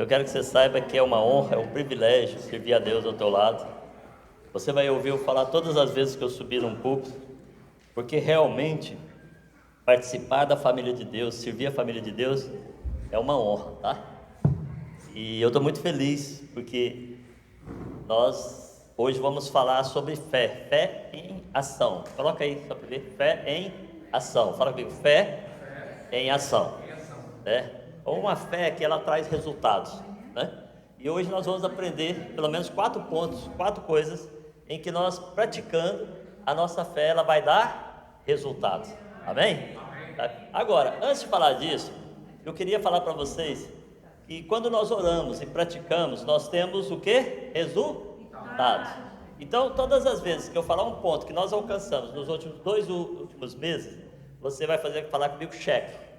Eu quero que você saiba que é uma honra, é um privilégio servir a Deus ao teu lado. Você vai ouvir eu falar todas as vezes que eu subir num púlpito, porque realmente participar da família de Deus, servir a família de Deus, é uma honra, tá? E eu estou muito feliz, porque nós hoje vamos falar sobre fé, fé em ação. Coloca aí, só para ver, fé em ação. Fala comigo, fé em ação, né? Ou uma fé que ela traz resultados, né? E hoje nós vamos aprender pelo menos 4 pontos, 4 coisas em que nós praticando a nossa fé, ela vai dar resultados. Amém? Agora, antes de falar disso, eu queria falar para vocês que quando nós oramos e praticamos, nós temos o que? Resultados. Então, todas as vezes que eu falar um ponto que nós alcançamos nos dois últimos meses, você vai falar comigo cheque,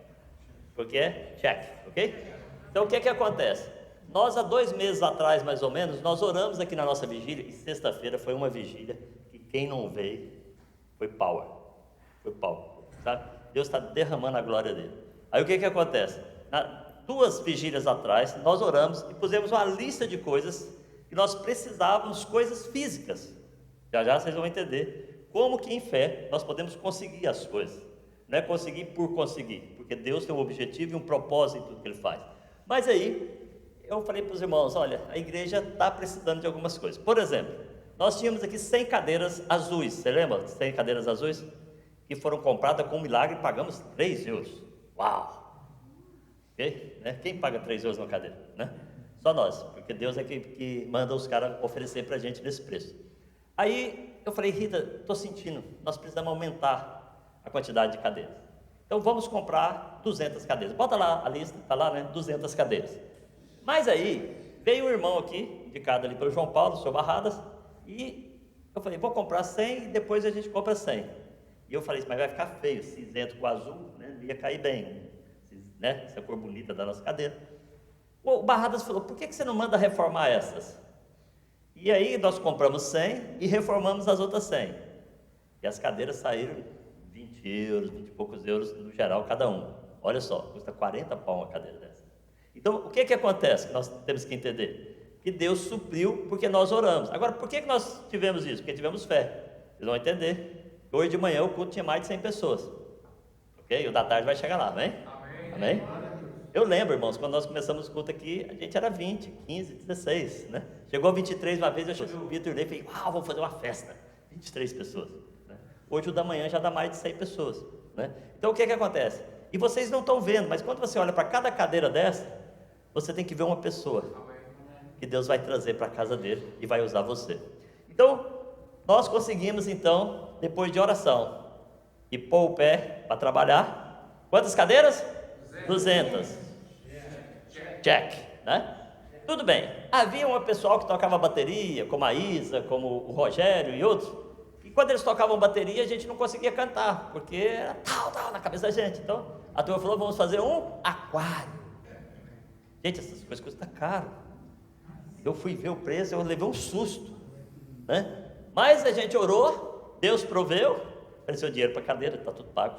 porque é cheque, ok? Então, o que acontece? Nós, há 2 meses atrás, mais ou menos, nós oramos aqui na nossa vigília, e sexta-feira foi uma vigília que quem não veio foi power, sabe? Deus está derramando a glória dele. Aí o que acontece? 2 vigílias atrás, nós oramos e pusemos uma lista de coisas que nós precisávamos, coisas físicas. Já vocês vão entender como que em fé nós podemos conseguir as coisas. Não é conseguir por conseguir, porque Deus tem um objetivo e um propósito em tudo que Ele faz. Mas aí, eu falei para os irmãos, olha, a igreja está precisando de algumas coisas. Por exemplo, nós tínhamos aqui 100 cadeiras azuis, você lembra? 100 cadeiras azuis? Que foram compradas com um milagre e pagamos 3 euros. Uau! Okay? Né? Quem paga 3 euros numa cadeira? Né? Só nós, porque Deus é que manda os caras oferecer para a gente nesse preço. Aí eu falei, Rita, estou sentindo, nós precisamos aumentar a quantidade de cadeiras. Então vamos comprar 200 cadeiras. Bota lá a lista, está lá, né? 200 cadeiras. Mas aí veio um irmão aqui, indicado ali pelo João Paulo, seu Barradas, e eu falei, vou comprar 100 e depois a gente compra 100. E eu falei, mas vai ficar feio, cinzento com azul, né? Ia cair bem, né? Essa cor bonita da nossa cadeira. O Barradas falou, por que você não manda reformar essas? E aí nós compramos 100 e reformamos as outras 100. E as cadeiras saíram 20 euros, 20 e poucos euros no geral cada um. Olha só, custa 40 pau uma cadeira dessa. Então, o que acontece que nós temos que entender? Que Deus supriu porque nós oramos. Agora, por que nós tivemos isso? Porque tivemos fé. Vocês vão entender. Hoje de manhã o culto tinha mais de 100 pessoas. Ok? O da tarde vai chegar lá, amém? Amém? Eu lembro, irmãos, quando nós começamos o culto aqui, a gente era 20, 15, 16, né? Chegou a 23 uma vez, eu cheguei o Vitor e falei, uau, vamos fazer uma festa. 23 pessoas. Né? Hoje o da manhã já dá mais de 100 pessoas. Né? Então, o que acontece? E vocês não estão vendo, mas quando você olha para cada cadeira dessa, você tem que ver uma pessoa que Deus vai trazer para a casa dele e vai usar você. Então, nós conseguimos, então, depois de oração, e pôr o pé para trabalhar. Quantas cadeiras? 200. Check, né? Tudo bem. Havia um pessoal que tocava bateria, como a Isa, como o Rogério e outros. E quando eles tocavam bateria, a gente não conseguia cantar, porque era tal na cabeça da gente. Então, a turma falou, vamos fazer um aquário. Gente, essas coisas custam caro. Eu fui ver o preço, eu levei um susto, né? Mas a gente orou, Deus proveu, apareceu dinheiro para a cadeira, está tudo pago.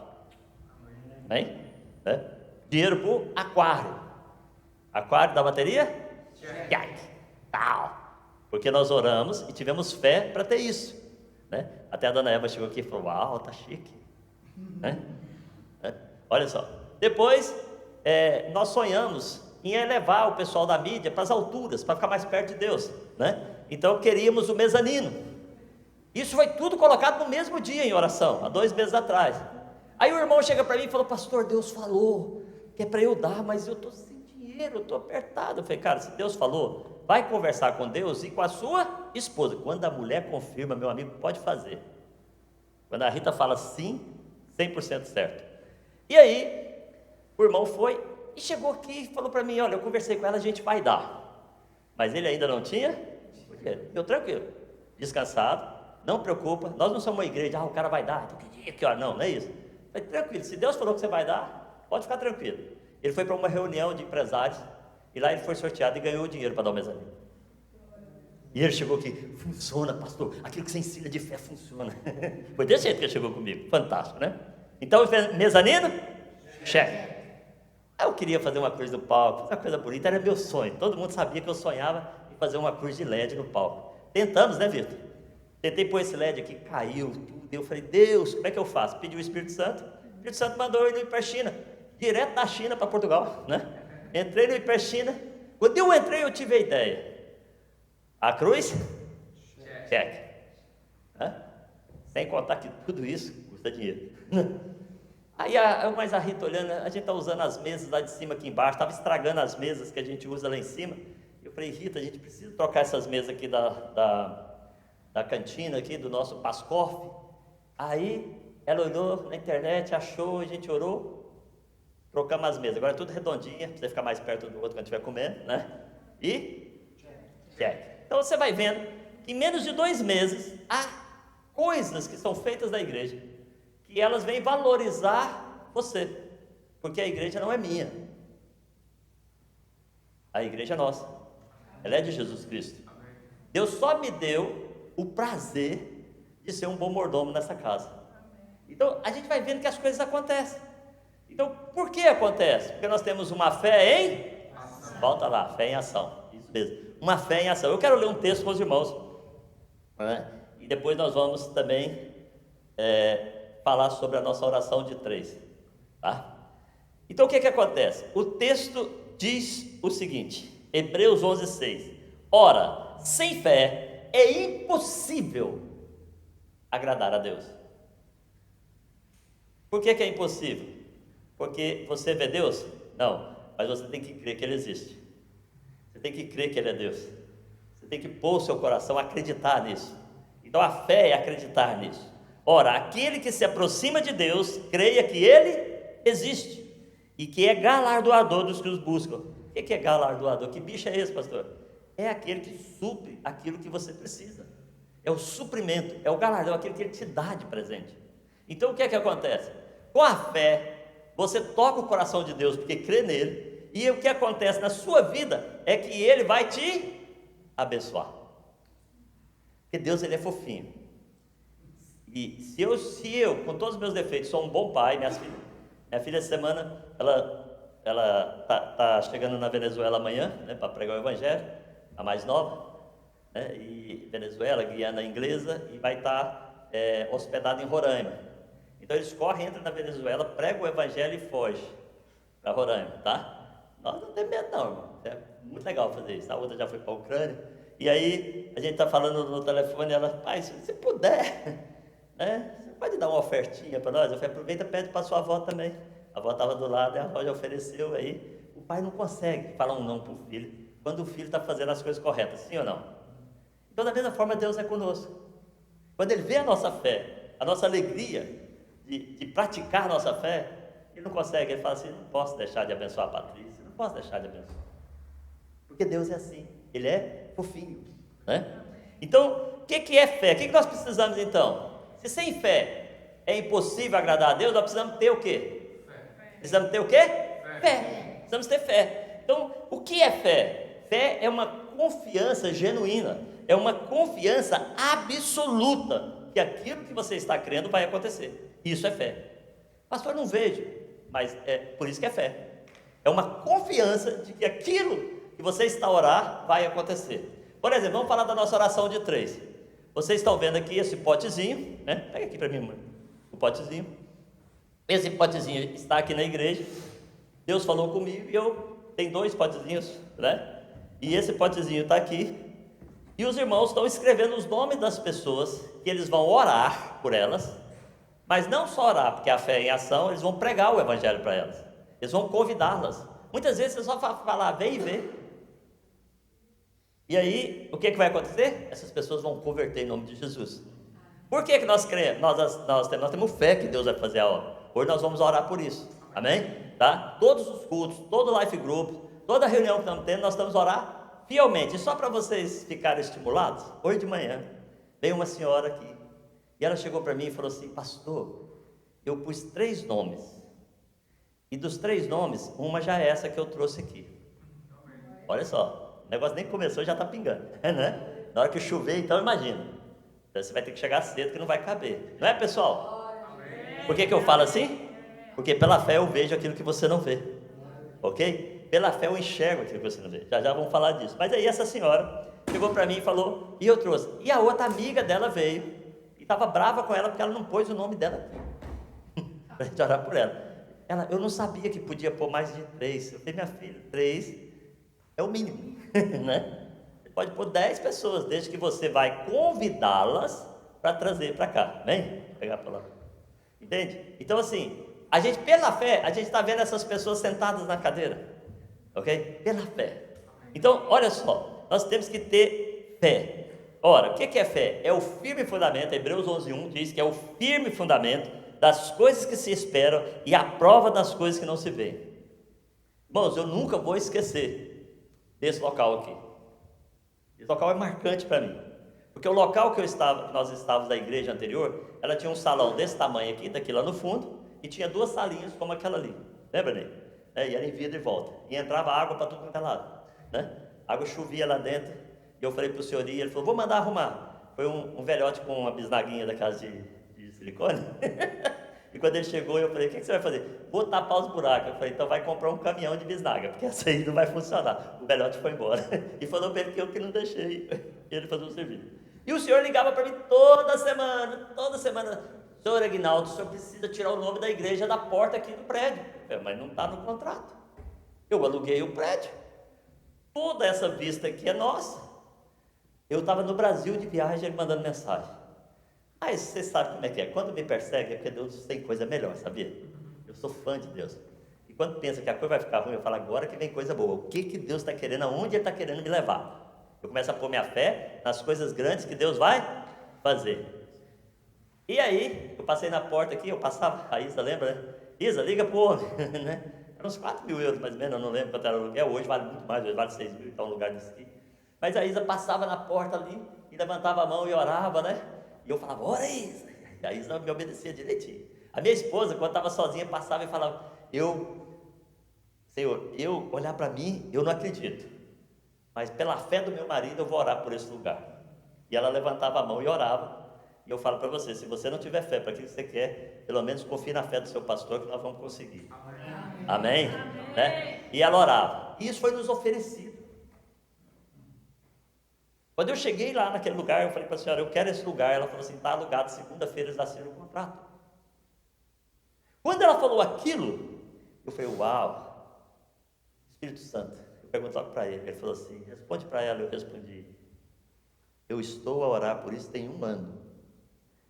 Amém? Né? Dinheiro para o aquário. Aquário da bateria? Check. Tal. Porque nós oramos e tivemos fé para ter isso. Né? Até a dona Eva chegou aqui e falou, uau, tá chique. Né? Olha só. Depois, nós sonhamos em elevar o pessoal da mídia para as alturas, para ficar mais perto de Deus, né? Então queríamos o mezanino. Isso foi tudo colocado no mesmo dia em oração, há 2 meses atrás. Aí o irmão chega para mim e falou, pastor, Deus falou que é para eu dar, mas eu estou sem dinheiro, eu estou apertado. Eu falei, cara, se Deus falou, vai conversar com Deus e com a sua esposa. Quando a mulher confirma, meu amigo, pode fazer. Quando a Rita fala sim, 100% certo. E aí, o irmão foi e chegou aqui e falou para mim, olha, eu conversei com ela, a gente vai dar. Mas ele ainda não tinha? Eu tranquilo, descansado, não preocupa, nós não somos uma igreja, o cara vai dar, então que dia, que hora, não é isso. Falei, tranquilo, se Deus falou que você vai dar, pode ficar tranquilo. Ele foi para uma reunião de empresários, e lá ele foi sorteado e ganhou o dinheiro para dar o mezanino. E ele chegou aqui, funciona, pastor, aquilo que você ensina de fé funciona. Foi desse jeito que ele chegou comigo, fantástico, né? Então, mezanino? Cheque. Aí eu queria fazer uma cruz no palco, fazer uma coisa bonita, era meu sonho. Todo mundo sabia que eu sonhava em fazer uma cruz de LED no palco. Tentamos, né, Vitor? Tentei pôr esse LED aqui, caiu tudo. Eu falei, Deus, como é que eu faço? Pedi o Espírito Santo. O Espírito Santo mandou eu ir no Hiperchina, direto da China para Portugal, né? Entrei no Hiperchina. Quando eu entrei, eu tive a ideia. A cruz? Check. Sem contar que tudo isso custa dinheiro. Aí a Rita olhando, a gente está usando as mesas lá de cima aqui embaixo, estava estragando as mesas que a gente usa lá em cima. Eu falei, Rita, a gente precisa trocar essas mesas aqui da cantina aqui, do nosso Pascoff. Aí ela olhou na internet, achou, a gente orou, trocamos as mesas. Agora é tudo redondinha, para você ficar mais perto do outro quando estiver comendo, né? E check. Então você vai vendo que em menos de 2 meses há coisas que são feitas na igreja que elas vêm valorizar você, porque a igreja não é minha, a igreja é nossa, ela é de Jesus Cristo. Deus só me deu o prazer de ser um bom mordomo nessa casa. Então a gente vai vendo que as coisas acontecem. Então por que acontece? Porque nós temos uma fé em ação. Volta lá, fé em ação, isso mesmo, uma fé em ação. Eu quero ler um texto com os irmãos, né? E depois nós vamos também falar sobre a nossa oração de 3, tá? Então o que acontece? O texto diz o seguinte, Hebreus 11:6. Ora, sem fé é impossível agradar a Deus. Por que é impossível? Porque você vê Deus? Não, mas você tem que crer que Ele existe. Você tem que crer que Ele é Deus. Você tem que pôr o seu coração, acreditar nisso. Então a fé é acreditar nisso. Ora, aquele que se aproxima de Deus, creia que Ele existe e que é galardoador dos que os buscam. O que é galardoador? Que bicho é esse, pastor? É aquele que supre aquilo que você precisa. É o suprimento, é o galardão, aquele que Ele te dá de presente. Então o que acontece? Com a fé, você toca o coração de Deus porque crê nele, e o que acontece na sua vida é que Ele vai te abençoar. Porque Deus, Ele é fofinho. E se eu, com todos os meus defeitos, sou um bom pai, minha filha essa semana, ela tá chegando na Venezuela amanhã, né, para pregar o Evangelho, a mais nova, né, e Venezuela, Guiana Inglesa, e vai estar hospedada em Roraima. Então eles correm, entram na Venezuela, pregam o Evangelho e fogem para Roraima, tá? Nós não temos medo não, irmão. É muito legal fazer isso. A outra já foi para a Ucrânia. E aí a gente está falando no telefone, ela, pai, se você puder, né, você pode dar uma ofertinha para nós? Eu falei, aproveita e pede para sua avó também. A avó estava do lado e a avó já ofereceu. Aí o pai não consegue falar um não para o filho quando o filho está fazendo as coisas corretas, sim ou não? Então da mesma forma Deus é conosco. Quando Ele vê a nossa fé, a nossa alegria de praticar a nossa fé, Ele não consegue, Ele fala assim, não posso deixar de abençoar a Patrícia, não posso deixar de abençoar, porque Deus é assim, Ele é fofinho, né? Então, o que é fé? O que nós precisamos então? Se sem fé é impossível agradar a Deus, nós precisamos ter o quê? Fé. Precisamos ter o quê? Fé. Precisamos ter fé. Então, o que é fé? Fé é uma confiança genuína, é uma confiança absoluta que aquilo que você está crendo vai acontecer. Isso é fé. Pastor, não vejo, mas é por isso que é fé. É uma confiança de que aquilo que você está a orar vai acontecer. Por exemplo, vamos falar da nossa oração de 3. Vocês estão vendo aqui esse potezinho, né? Pega aqui para mim, mãe, o potezinho. Esse potezinho está aqui na igreja. Deus falou comigo e eu tenho 2 potezinhos, né? E esse potezinho está aqui. E os irmãos estão escrevendo os nomes das pessoas que eles vão orar por elas. Mas não só orar, porque a fé é em ação, eles vão pregar o Evangelho para elas. Eles vão convidá-las. Muitas vezes você só fala, vem e vê. E aí, o que vai acontecer? Essas pessoas vão converter em nome de Jesus. Por que nós cremos? Nós temos fé que Deus vai fazer a obra. Hoje nós vamos orar por isso. Amém? Tá? Todos os cultos, todo o Life Group, toda a reunião que estamos tendo, nós estamos a orar fielmente. E só para vocês ficarem estimulados, hoje de manhã, veio uma senhora aqui. E ela chegou para mim e falou assim, pastor, eu pus 3 nomes. E dos 3 nomes, uma já é essa que eu trouxe aqui. Olha só, o negócio nem começou, já está pingando, né? Na hora que chover, então imagina. Você vai ter que chegar cedo que não vai caber. Não é, pessoal? Por que eu falo assim? Porque pela fé eu vejo aquilo que você não vê. ok? Pela fé eu enxergo aquilo que você não vê. Já já vamos falar disso. Mas aí essa senhora chegou para mim e falou, e eu trouxe. E a outra amiga dela veio, e estava brava com ela, porque ela não pôs o nome dela, para a gente orar por ela. Eu não sabia que podia pôr mais de 3. Eu falei, minha filha, 3 é o mínimo, né? Você pode pôr 10 pessoas, desde que você vai convidá-las para trazer para cá. Vem, vou pegar a palavra. Entende? Então assim, a gente pela fé, a gente está vendo essas pessoas sentadas na cadeira, ok? Pela fé. Então, olha só, nós temos que ter fé. Ora, o que é fé? É o firme fundamento. Hebreus 11:1 diz que é o firme fundamento das coisas que se esperam e a prova das coisas que não se veem. Irmãos, eu nunca vou esquecer desse local aqui. Esse local é marcante para mim, porque o local que nós estávamos da igreja anterior, ela tinha um salão desse tamanho aqui, daqui lá no fundo, e tinha 2 salinhas como aquela ali. Lembra, Ney? E era em vida e volta. E entrava água para tudo quanto é lado, né? A água chovia lá dentro. E eu falei para o senhor, e ele falou, vou mandar arrumar. Foi um velhote com uma bisnaguinha da casa de silicone. E quando ele chegou, eu falei, o que você vai fazer? Vou tapar os buracos. Eu falei, então vai comprar um caminhão de bisnaga, porque essa aí não vai funcionar. O velhote foi embora. E falou para ele que eu que não deixei ele fazer o serviço. E o senhor ligava para mim toda semana. Senhor Aguinaldo, o senhor precisa tirar o nome da igreja da porta aqui do prédio. Eu falei, mas não está no contrato. Eu aluguei o prédio. Toda essa vista aqui é nossa. Eu estava no Brasil de viagem, ele mandando mensagem. Mas você sabe como é que é, quando me persegue é porque Deus tem coisa melhor, sabia? Eu sou fã de Deus. E quando pensa que a coisa vai ficar ruim, eu falo, agora que vem coisa boa. O que Deus está querendo, aonde Ele está querendo me levar? Eu começo a pôr minha fé nas coisas grandes que Deus vai fazer. E aí, eu passei na porta aqui, eu passava, a Isa lembra, né? Isa, liga pro homem, né? Era uns 4 mil euros mais ou menos, eu não lembro quanto era o aluguel, hoje vale muito mais, hoje vale 6 mil, então um lugar desse aqui. Mas a Isa passava na porta ali, e levantava a mão e orava, né? E eu falava, ora Isa. E a Isa me obedecia direitinho. A minha esposa, quando estava sozinha, passava e falava, Senhor, eu olhar para mim, eu não acredito. Mas pela fé do meu marido, eu vou orar por esse lugar. E ela levantava a mão e orava. E eu falo para você, se você não tiver fé para aquilo que você quer, pelo menos confie na fé do seu pastor que nós vamos conseguir. Amém? Né? E ela orava. E isso foi nos oferecido. Quando eu cheguei lá naquele lugar, eu falei para a senhora, eu quero esse lugar. Ela falou assim, está alugado, segunda-feira eles assinam o contrato. Quando ela falou aquilo, eu falei, uau, Espírito Santo. Eu perguntei para ele falou assim, responde para ela. Eu respondi, eu estou a orar por isso tem 1 ano.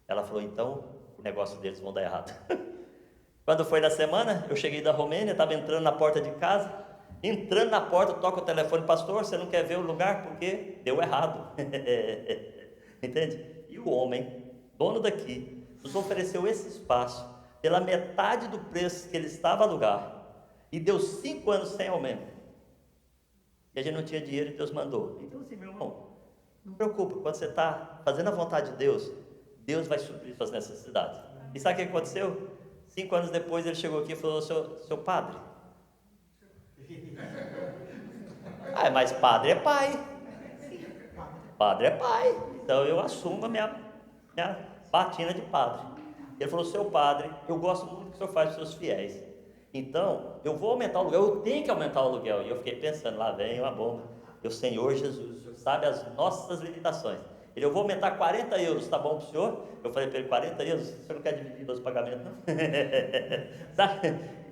Ela falou, então o negócio deles vão dar errado. Quando foi na semana, eu cheguei da Romênia, estava entrando na porta de casa. Entrando na porta, toca o telefone, pastor, você não quer ver o lugar? Porque deu errado. Entende? E o homem, dono daqui, nos ofereceu esse espaço pela metade do preço que ele estava a alugar. E deu 5 anos sem aumento. E a gente não tinha dinheiro e Deus mandou. Então assim, meu irmão, não preocupa, quando você está fazendo a vontade de Deus, Deus vai suprir suas necessidades. E sabe o que aconteceu? 5 anos depois ele chegou aqui e falou, seu padre, mas padre é pai. Padre é pai. Então eu assumo a minha batina de padre. Ele falou, seu padre, eu gosto muito do que o senhor faz para os seus fiéis. Então, eu vou aumentar o aluguel, eu tenho que aumentar o aluguel. E eu fiquei pensando, lá vem uma bomba. Eu, Senhor Jesus, o senhor sabe as nossas limitações. Ele, eu vou aumentar 40 euros, tá bom para o senhor? Eu falei para ele, 40 euros? O senhor não quer dividir os pagamentos, não?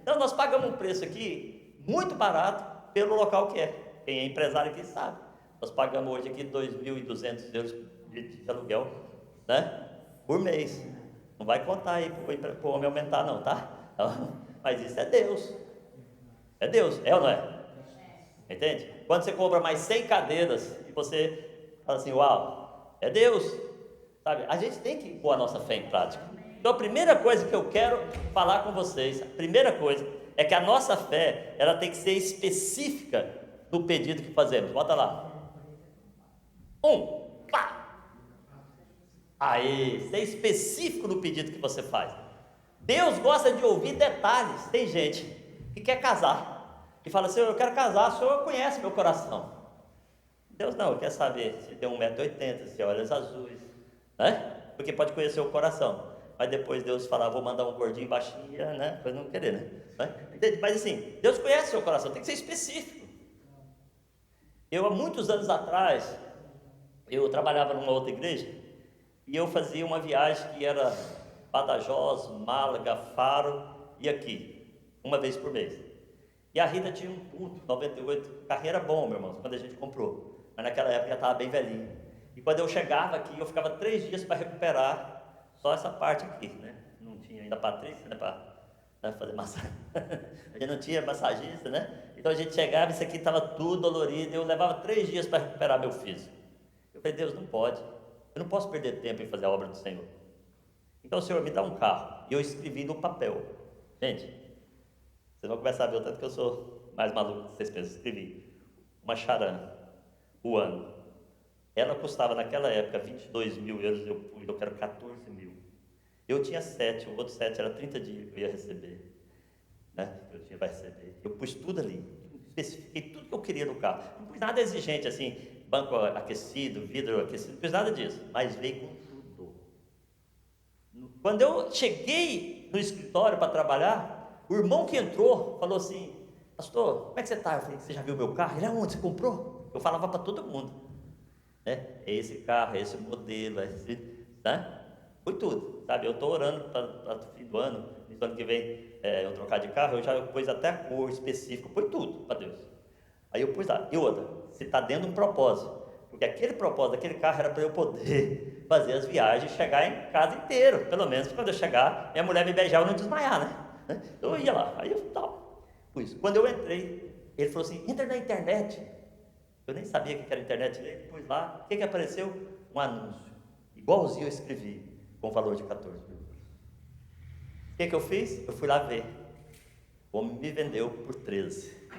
Então, nós pagamos um preço aqui muito barato pelo local que é. Quem é empresário aqui sabe. Nós pagamos hoje aqui 2.200 euros de aluguel, né? Por mês. Não vai contar aí para o homem aumentar não, tá? Mas isso é Deus. É Deus, é ou não é? Entende? Quando você compra mais 100 cadeiras e você fala assim, uau, é Deus. Sabe? A gente tem que pôr a nossa fé em prática. Então a primeira coisa que eu quero falar com vocês, a primeira coisa é que a nossa fé, ela tem que ser específica no pedido que fazemos. Bota lá. Pá! Aí, ser específico no pedido que você faz. Deus gosta de ouvir detalhes. Tem gente que quer casar e fala assim, eu quero casar, o senhor conhece meu coração. Deus não, quer saber se tem 1,80 m, se tem olhos azuis, né? Porque pode conhecer o coração. mas depois Deus falar, vou mandar um gordinho baixinho, né? Depois não querer, né? Mas assim, Deus conhece o seu coração, tem que ser específico. Eu, há muitos anos atrás, eu trabalhava numa outra igreja, e eu fazia uma viagem que era Badajoz, Málaga, Faro e aqui, uma vez por mês. E a Rita tinha um Punto 98, carro era bom, meu irmão, quando a gente comprou, mas naquela época já estava bem velhinho. E quando eu chegava aqui, eu ficava 3 dias para recuperar só essa parte aqui, né? Não tinha ainda a Patrícia, né, para fazer massagem. A gente não tinha massagista, né? Então a gente chegava, isso aqui estava tudo dolorido, eu levava 3 dias para recuperar meu físico. Eu falei, Deus, não pode, eu não posso perder tempo em fazer a obra do Senhor. Então o Senhor me dá um carro, e eu escrevi no papel. Gente, vocês vão começar a ver o tanto que eu sou mais maluco que vocês pensam. Escrevi uma Charan, o ano. Ela custava naquela época 22 mil euros, eu quero 14 mil. Eu tinha 7, o outro 7 era 30 dias que eu ia receber, né? Vai receber. Eu pus tudo ali, especifiquei tudo que eu queria no carro. Não pus nada exigente assim, banco aquecido, vidro aquecido, não pus nada disso, mas veio com tudo. Quando eu cheguei no escritório para trabalhar, o irmão que entrou falou assim, pastor, como é que você está? Eu falei, você já viu meu carro? Ele, aonde? Você comprou? Eu falava para todo mundo, né? É esse carro, é esse modelo, é esse, né? Foi tudo, sabe? Eu estou orando para o fim do ano, no ano que vem eu trocar de carro, eu já pus até a cor específica, foi tudo para Deus. Aí eu pus lá, e outra, se está dentro de um propósito, porque aquele propósito daquele carro era para eu poder fazer as viagens, chegar em casa inteiro, pelo menos quando eu chegar, minha mulher me beijar, eu não desmaiar, né? Então eu ia lá, aí eu tal, pus. Quando eu entrei, ele falou assim, entra na internet. Eu nem sabia o que era internet, ele pus lá, o que apareceu? Um anúncio, igualzinho eu escrevi, com valor de 14 mil. O que eu fiz? Eu fui lá ver. O homem me vendeu por 13.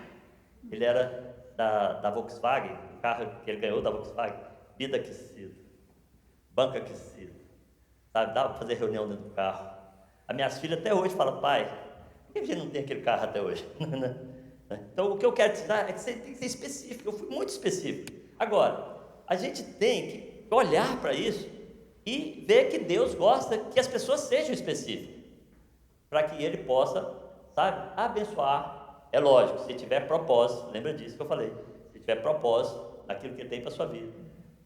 Ele era da Volkswagen, o carro que ele ganhou da Volkswagen, vidro aquecido, banco aquecido, sabe? Dava para fazer reunião dentro do carro. As minhas filhas até hoje falam, pai, por que a gente não tem aquele carro até hoje? Então o que eu quero te dar é que você tem que ser específico. Eu fui muito específico. Agora, a gente tem que olhar para isso e ver que Deus gosta que as pessoas sejam específicas, para que Ele possa, sabe, abençoar. É lógico, se tiver propósito, lembra disso que eu falei, se tiver propósito naquilo que Ele tem para a sua vida,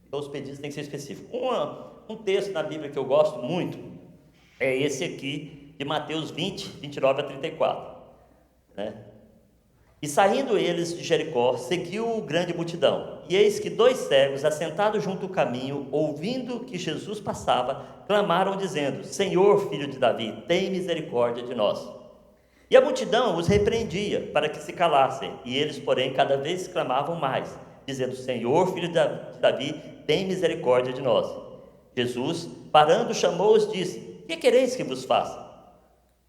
então os pedidos têm que ser específicos. Um texto na Bíblia que eu gosto muito é esse aqui, de Mateus 20, 29 a 34, né? E saindo eles de Jericó, seguiu grande multidão. E eis que 2 cegos, assentados junto ao caminho, ouvindo que Jesus passava, clamaram dizendo, Senhor, filho de Davi, tem misericórdia de nós. E a multidão os repreendia para que se calassem. E eles, porém, cada vez clamavam mais, dizendo, Senhor, filho de Davi, tem misericórdia de nós. Jesus, parando, chamou-os e disse, que quereis que vos faça?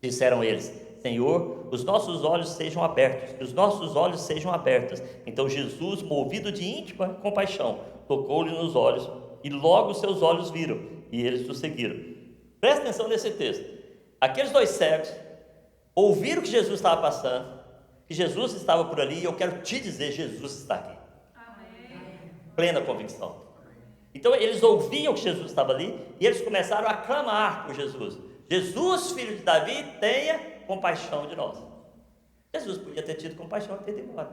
Disseram eles, Senhor, os nossos olhos sejam abertos, que os nossos olhos sejam abertos. Então Jesus, movido de íntima compaixão, tocou-lhe nos olhos, e logo seus olhos viram, e eles o seguiram. Presta atenção nesse texto. Aqueles 2 cegos ouviram que Jesus estava passando, que Jesus estava por ali, e eu quero te dizer, Jesus está aqui. Amém. Plena convicção. Então eles ouviam que Jesus estava ali, e eles começaram a clamar por Jesus. Jesus, filho de Davi, tenha compaixão de nós. Jesus podia ter tido compaixão e ter ido embora,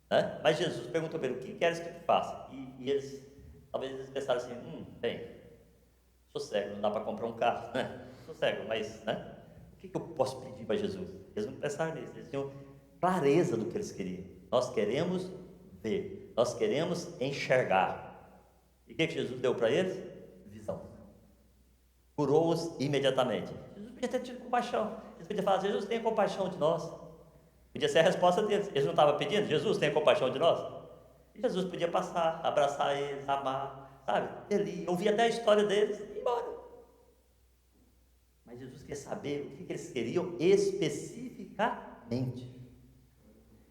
né? Mas Jesus perguntou para ele, o que queres que eu faça? E eles, talvez eles pensaram assim, bem, sou cego, não dá para comprar um carro, né? Sou cego, mas, né? O que eu posso pedir para Jesus? Eles não pensaram nisso, eles tinham clareza do que eles queriam. Nós queremos ver, nós queremos enxergar. E o que Jesus deu para eles? Visão. Curou-os imediatamente. Jesus podia ter tido compaixão. Eles podiam falar, Jesus, tenha compaixão de nós. Podia ser a resposta deles. Eles não estavam pedindo, Jesus, tenha compaixão de nós. E Jesus podia passar, abraçar eles, amar, sabe? Ele ouvia até a história deles e ir embora. Mas Jesus quer saber o que eles queriam especificamente.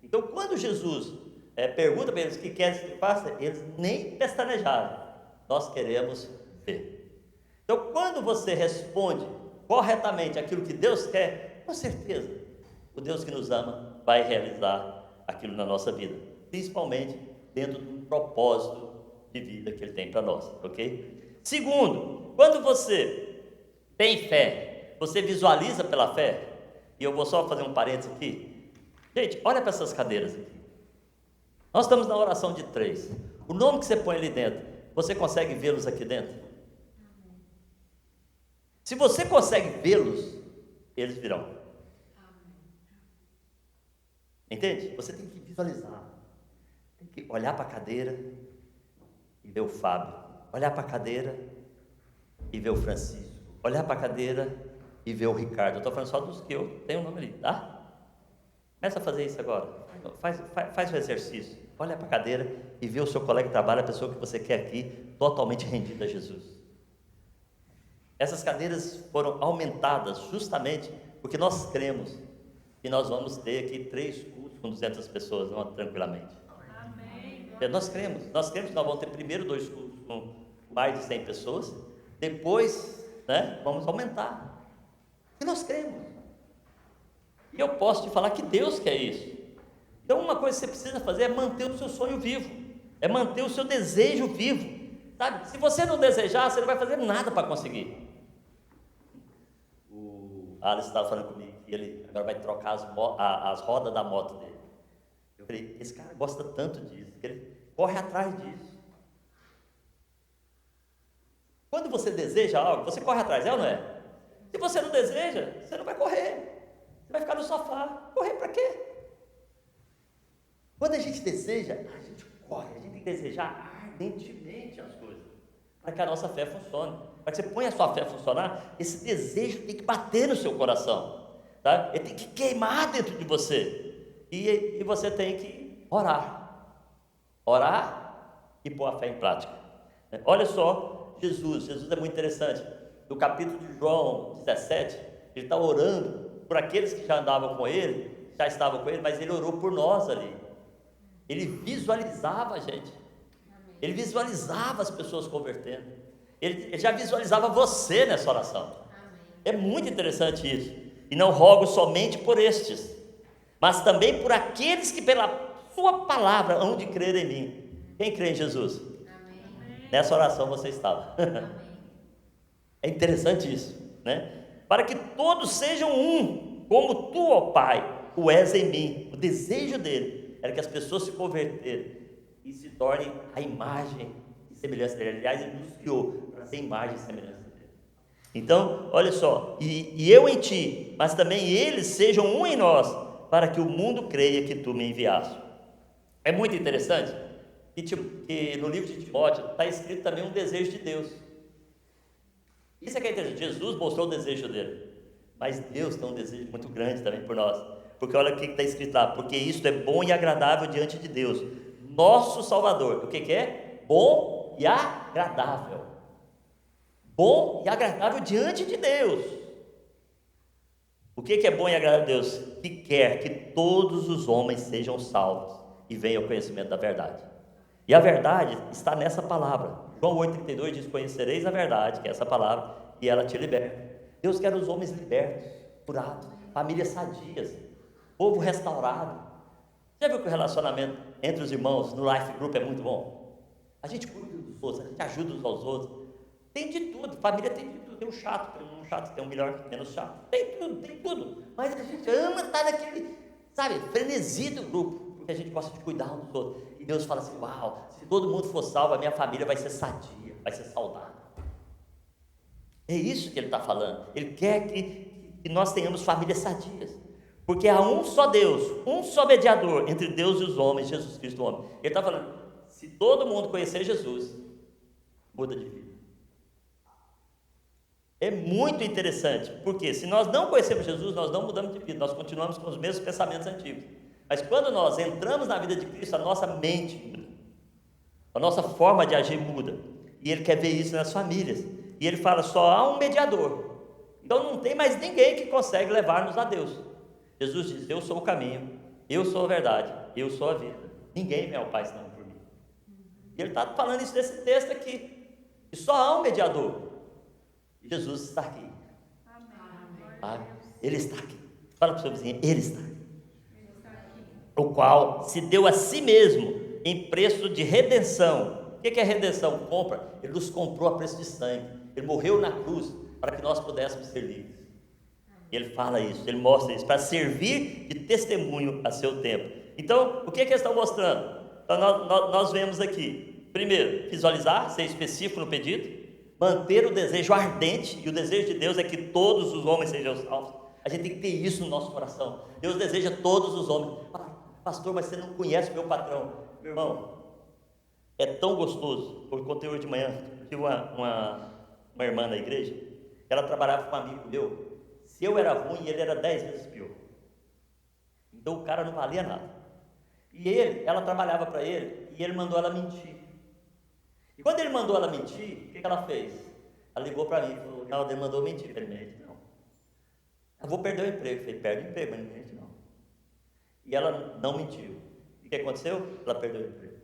Então, quando Jesus pergunta para eles o que querem que faça, eles nem pestanejaram. Nós queremos ver. Então, quando você responde corretamente aquilo que Deus quer, com certeza, o Deus que nos ama vai realizar aquilo na nossa vida, principalmente dentro de um propósito de vida que Ele tem para nós, ok? Segundo, quando você Tem fé. Você visualiza pela fé? E eu vou só fazer um parênteses aqui. Gente, olha para essas cadeiras aqui. Nós estamos na oração de 3. O nome que você põe ali dentro, você consegue vê-los aqui dentro? Se você consegue vê-los, eles virão. Entende? Você tem que visualizar. Tem que olhar para a cadeira e ver o Fábio. Olhar para a cadeira e ver o Francisco. Olhar para a cadeira e ver o Ricardo. Eu estou falando só dos que eu tenho o nome ali, tá? Começa a fazer isso agora. Faz o exercício. Olha para a cadeira e vê o seu colega de trabalho, a pessoa que você quer aqui, totalmente rendida a Jesus. Essas cadeiras foram aumentadas justamente porque nós cremos que nós vamos ter aqui 3 cultos com 200 pessoas, não, tranquilamente. Amém. Nós cremos que nós vamos ter primeiro 2 cultos com mais de 100 pessoas, depois, vamos aumentar. E nós cremos. E eu posso te falar que Deus quer isso. Então uma coisa que você precisa fazer é manter o seu sonho vivo, é manter o seu desejo vivo, sabe? Se você não desejar, você não vai fazer nada para conseguir. O Alisson estava falando comigo que ele agora vai trocar as rodas da moto dele. Eu falei, esse cara gosta tanto disso, que ele corre atrás disso. Quando você deseja algo, você corre atrás, é ou não é? Se você não deseja, você não vai correr, você vai ficar no sofá. Correr para quê? Quando a gente deseja, a gente corre, a gente tem que desejar ardentemente as coisas, para que a nossa fé funcione. Para que você ponha a sua fé a funcionar, esse desejo tem que bater no seu coração, tá? Ele tem que queimar dentro de você, e você tem que orar e pôr a fé em prática. Olha só, Jesus é muito interessante. No capítulo de João 17, ele está orando por aqueles que já andavam com ele, já estavam com ele, mas ele orou por nós ali. Ele visualizava a gente, ele visualizava as pessoas convertendo, ele já visualizava você nessa oração. É muito interessante isso. E não rogo somente por estes, mas também por aqueles que pela sua palavra hão de crer em mim. Quem crê em Jesus? Amém. Nessa oração você estava. É interessante isso, Para que todos sejam um, como tu, ó Pai, o és em mim. O desejo dele era que as pessoas se converterem e se tornem a imagem e semelhança dele. Aliás, ele nos criou para ser imagem e semelhança dele. Então, olha só, e eu em ti, mas também eles sejam um em nós, para que o mundo creia que tu me enviaste. É muito interessante que no livro de Timóteo está escrito também um desejo de Deus. Isso é que é interessante. Jesus mostrou o desejo dele, mas Deus tem um desejo muito grande também por nós. Porque olha o que está escrito lá, porque isto é bom e agradável diante de Deus, nosso Salvador. O que é? Bom e agradável. Bom e agradável diante de Deus. O que é bom e agradável a Deus? Que quer que todos os homens sejam salvos e venham ao conhecimento da verdade. E a verdade está nessa palavra. João 8,32 diz, conhecereis a verdade, que é essa palavra, e ela te liberta. Deus quer os homens libertos, curados, famílias sadias, povo restaurado. Já viu que o relacionamento entre os irmãos no Life Group é muito bom? A gente cuida dos outros, a gente ajuda uns aos outros. Tem de tudo, família tem de tudo. Tem um chato, tem um chato, tem um melhor, menos chato. Tem tudo. Mas a gente ama estar naquele, frenesi do grupo, porque a gente gosta de cuidar uns dos outros. E Deus fala assim, uau, se todo mundo for salvo, a minha família vai ser sadia, vai ser saudável. É isso que ele está falando. Ele quer que nós tenhamos famílias sadias. Porque há um só Deus, um só mediador entre Deus e os homens, Jesus Cristo o homem. Ele está falando, se todo mundo conhecer Jesus, muda de vida. É muito interessante, porque se nós não conhecemos Jesus, nós não mudamos de vida, nós continuamos com os mesmos pensamentos antigos. Mas quando nós entramos na vida de Cristo, a nossa mente muda, a nossa forma de agir muda. E Ele quer ver isso nas famílias. E Ele fala, só há um mediador. Então não tem mais ninguém que consegue levar-nos a Deus. Jesus diz, eu sou o caminho, eu sou a verdade, eu sou a vida. Ninguém vem ao Pai senão por mim. E ele está falando isso nesse texto aqui. E só há um mediador. E Jesus está aqui. Ele está aqui. Fala para o seu vizinho, Ele está aqui. O qual se deu a si mesmo em preço de redenção. O que é redenção? Compra. Ele nos comprou a preço de sangue. Ele morreu na cruz para que nós pudéssemos ser livres. Ele fala isso, ele mostra isso, para servir de testemunho a seu tempo. Então, o que eles estão mostrando? Então, nós vemos aqui, primeiro, visualizar, ser específico no pedido, manter o desejo ardente, e o desejo de Deus é que todos os homens sejam salvos. A gente tem que ter isso no nosso coração. Deus deseja todos os homens. Pastor, mas você não conhece o meu patrão. Meu irmão, é tão gostoso. Eu contei hoje de manhã, tive uma irmã na igreja, ela trabalhava com um amigo meu. Se eu era ruim, ele era 10 vezes pior. Então o cara não valia nada. E ela trabalhava para ele, e ele mandou ela mentir. E quando ele mandou ela mentir, o que ela fez? Ela ligou para mim e falou: não, ele mandou mentir. Ele mente, não. Eu vou perder o emprego. Eu falei: perde o emprego, mas não mente não. E ela não mentiu. E o que aconteceu? Ela perdeu o emprego.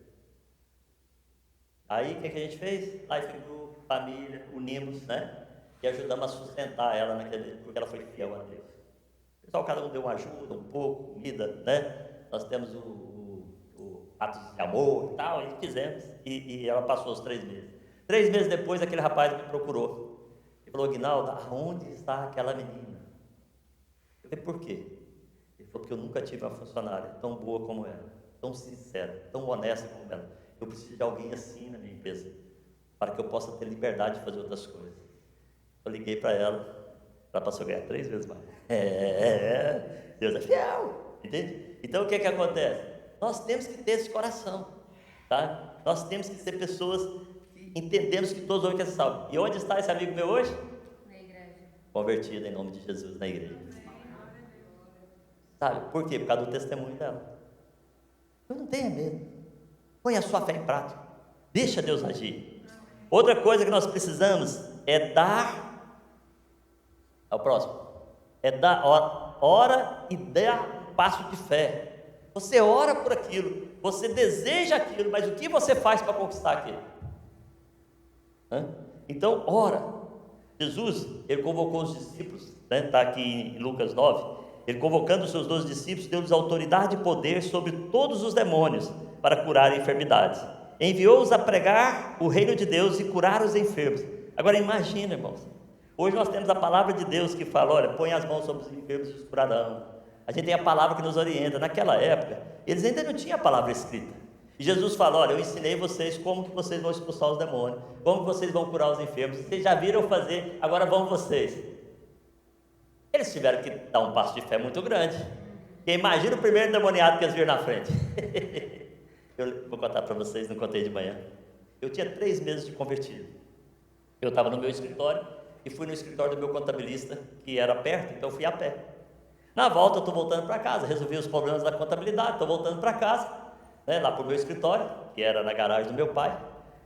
Aí o que a gente fez? Life Group, família, unimos, né? E ajudamos a sustentar ela naquele, porque ela foi fiel a Deus. Pessoal, cada um deu uma ajuda, um pouco, comida, né? Nós temos o atos de amor e tal, e fizemos. E ela passou os 3 meses. 3 meses depois, aquele rapaz me procurou. Ele falou: Guinaldo, aonde está aquela menina? Eu falei: por quê? Ele falou: porque eu nunca tive uma funcionária tão boa como ela, tão sincera, tão honesta como ela. Eu preciso de alguém assim na minha empresa, para que eu possa ter liberdade de fazer outras coisas. Eu liguei para ela passou a ganhar 3 vezes mais. Deus é fiel, entende? Então o que acontece? Nós temos que ter esse coração, tá? Nós temos que ser pessoas que entendemos que todos homens querem ser salvos. E onde está esse amigo meu hoje? Na igreja. Convertido em nome de Jesus na igreja. Sabe por quê? Por causa do testemunho dela. Eu não tenho medo. Põe a sua fé em prática. Deixa Deus agir. Outra coisa que nós precisamos é dar. É o próximo. É dar, ora e dá um passo de fé. Você ora por aquilo, você deseja aquilo, mas o que você faz para conquistar aquilo? Então, ora. Jesus, ele convocou os discípulos, né? Está aqui em Lucas 9. Ele convocando os seus 12 discípulos, deu-lhes autoridade e poder sobre todos os demônios para curar enfermidades. Enviou-os a pregar o reino de Deus e curar os enfermos. Agora imagina, irmãos, hoje nós temos a palavra de Deus que fala: olha, põe as mãos sobre os enfermos e os curarão. A gente tem a palavra que nos orienta. Naquela época, eles ainda não tinham a palavra escrita. E Jesus fala: olha, eu ensinei vocês como que vocês vão expulsar os demônios, como que vocês vão curar os enfermos. Vocês já viram fazer, agora vão vocês. Eles tiveram que dar um passo de fé muito grande. Porque imagina o primeiro endemoniado que eles viram na frente. Eu vou contar para vocês, não contei de manhã. Eu tinha 3 meses de convertido. Eu estava no meu escritório e fui no escritório do meu contabilista, que era perto, então eu fui a pé. Na volta eu estou voltando para casa, resolvi os problemas da contabilidade, estou voltando para casa, né, lá para o meu escritório, que era na garagem do meu pai.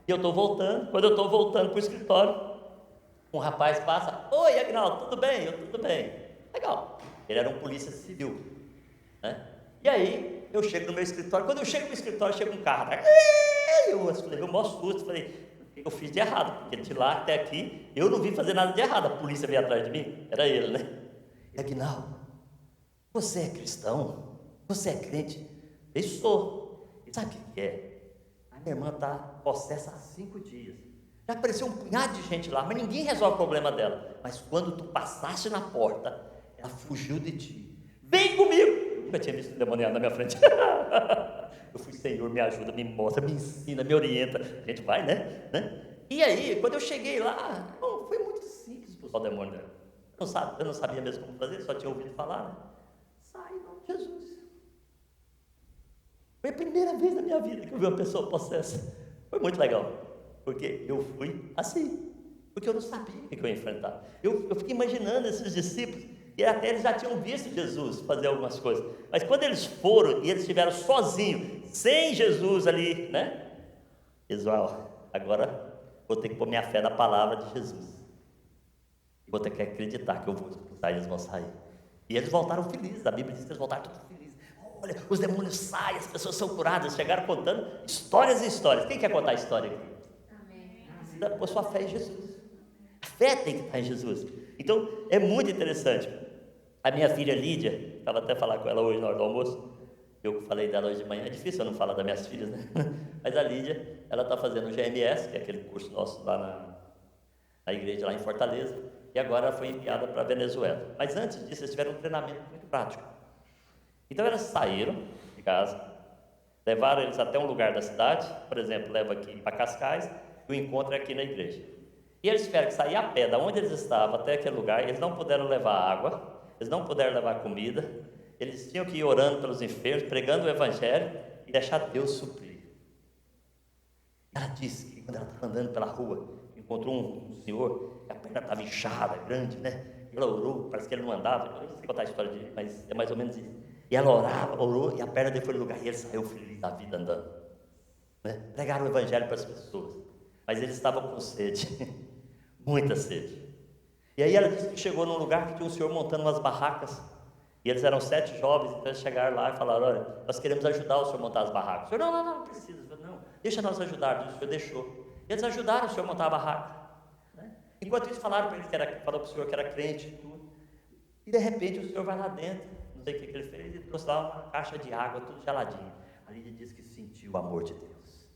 E eu estou voltando. Quando eu estou voltando para o escritório, um rapaz passa: oi, Agnaldo, tudo bem? Eu: tudo bem. Legal. Ele era um polícia civil, né? E aí eu chego no meu escritório. Quando eu chego no escritório, chega um carro atrás. Eu levei um maior susto. Falei: o que eu fiz de errado? Porque de lá até aqui eu não vim fazer nada de errado. A polícia veio atrás de mim. Era ele, né? E Agnaldo, você é cristão? Você é crente? Eu sou. E sabe o que é? A minha irmã está possessa há 5 dias. Já apareceu um punhado de gente lá, mas ninguém resolve o problema dela. Mas quando tu passaste na porta, ela fugiu de ti. Vem comigo! Eu nunca tinha visto um demoniado na minha frente. Eu fui: Senhor, me ajuda, me mostra, me ensina, me orienta. A gente vai, né? E aí, quando eu cheguei lá, foi muito simples expulsar o demônio dela. Eu não sabia mesmo como fazer, só tinha ouvido falar, né? Sai em nome de Jesus. Foi a primeira vez na minha vida que eu vi uma pessoa possessa. Foi muito legal, porque eu fui assim, porque eu não sabia o que eu ia enfrentar. Eu fiquei imaginando esses discípulos, e até eles já tinham visto Jesus fazer algumas coisas, mas quando eles foram e eles estiveram sozinhos, sem Jesus ali, né? Eles vão: agora vou ter que pôr minha fé na palavra de Jesus, vou ter que acreditar que eu vou expulsar e eles vão sair. E eles voltaram felizes. A Bíblia diz que eles voltaram todos felizes. Olha, os demônios saem, as pessoas são curadas. Chegaram contando histórias e histórias. Quem quer contar a história aqui? Amém. Precisa pôr sua fé em Jesus. A fé tem que estar em Jesus. Então é muito interessante. A minha filha Lídia, estava até falando com ela hoje na hora do almoço. Eu falei dela hoje de manhã. É difícil eu não falar das minhas filhas, né? Mas a Lídia, ela está fazendo o GMS, que é aquele curso nosso lá na igreja, lá em Fortaleza. e agora ela foi enviada para a Venezuela. Mas antes disso, eles tiveram um treinamento muito prático. Então elas saíram de casa, levaram eles até um lugar da cidade, por exemplo, leva aqui para Cascais, e o encontro é aqui na igreja. E eles tiveram que sair a pé da onde eles estavam até aquele lugar, eles não puderam levar água, eles não puderam levar comida, eles tinham que ir orando pelos enfermos, pregando o evangelho e deixar Deus suprir. Ela disse que quando ela estava andando pela rua, encontrou um senhor, a perna estava inchada, grande, né? E ela orou, parece que ele não andava, eu não sei contar a história dele, mas é mais ou menos isso. E ela orava, orou, e a perna dele foi no lugar, e ele saiu feliz da vida andando. Né? Pregaram o evangelho para as pessoas, mas eles estavam com sede, muita sede. E aí ela disse que chegou num lugar que tinha um senhor montando umas barracas, e eles eram 7 jovens, então eles chegaram lá e falaram: olha, nós queremos ajudar o senhor a montar as barracas. O senhor, não precisa, não, deixa nós ajudar. O senhor deixou. E eles ajudaram o senhor a montar a barraca. Né? Enquanto isso, falaram para ele falou para o senhor que era crente e tudo. E de repente o senhor vai lá dentro, não sei o que ele fez, e trouxe lá uma caixa de água, tudo geladinho. Ali ele disse que sentiu o amor de Deus.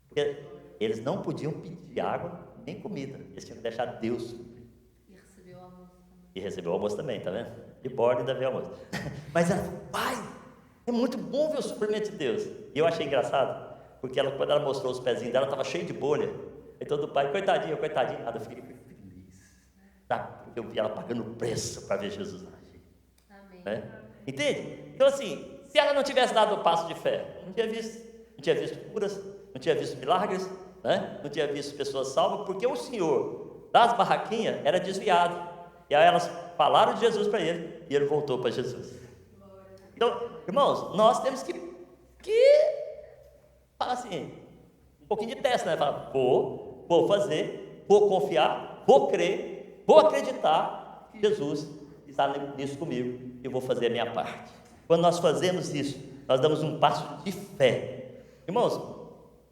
Porque eles não podiam pedir água nem comida, eles tinham que deixar Deus suprir. E recebeu o almoço também. E recebeu o almoço também, tá vendo? De bordo ainda veio o almoço. Mas ela falou: pai, é muito bom ver o suprimento de Deus. E eu achei engraçado, porque ela, quando ela mostrou os pezinhos dela, estava cheio de bolha. Então do pai, coitadinha, nada, eu fiquei feliz. Sabe? Porque eu vi ela pagando o preço para ver Jesus agir. Amém. Né? Entende? Então assim, se ela não tivesse dado o passo de fé, não tinha visto curas, não tinha visto milagres, né? Não tinha visto pessoas salvas, porque o senhor das barraquinhas era desviado. E aí elas falaram de Jesus para ele, e ele voltou para Jesus. Então, irmãos, nós temos que falar assim, um pouquinho de teste, né? Falar: vou fazer, vou confiar, vou crer, vou acreditar que Jesus está nisso comigo e vou fazer a minha parte. Quando nós fazemos isso, nós damos um passo de fé. Irmãos,